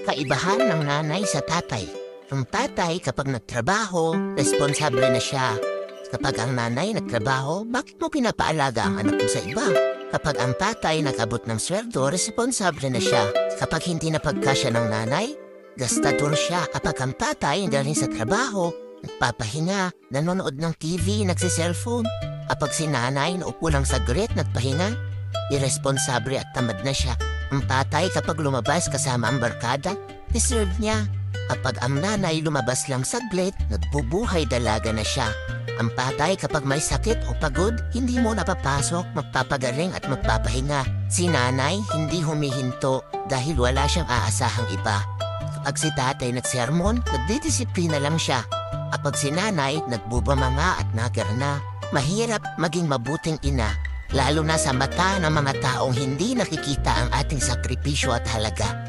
Kaibahan ng nanay sa tatay. Ang tatay kapag nagtrabaho, responsable na siya. Kapag ang nanay nagtrabaho, bakit mo pinapaalaga ang anak mo sa iba? Kapag ang tatay nakabot ng sweldo, responsable na siya. Kapag hindi napagkasya ng nanay, gastador siya. Kapag ang tatay dahil sa trabaho, nagpapahinga, nanonood ng TV, nagsiselfone. Kapag si nanay naupo lang saglit, nagpahinga, irresponsable at tamad na siya. Ang tatay kapag lumabas kasama ang barkada, deserve niya. Kapag ang nanay lumabas lang saglit, nagbubuhay dalaga na siya. Ang tatay kapag may sakit o pagod, hindi mo napapasok, magpapagaling at magpapahinga. Si nanay hindi humihinto dahil wala siyang aasahang iba. Kapag si tatay nagsermon, nagdidisiplina lang siya. Kapag si nanay nagbubamanga at nagarna, mahirap maging mabuting ina. Lalo na sa mata ng mga taong hindi nakikita ang ating sakripisyo at halaga.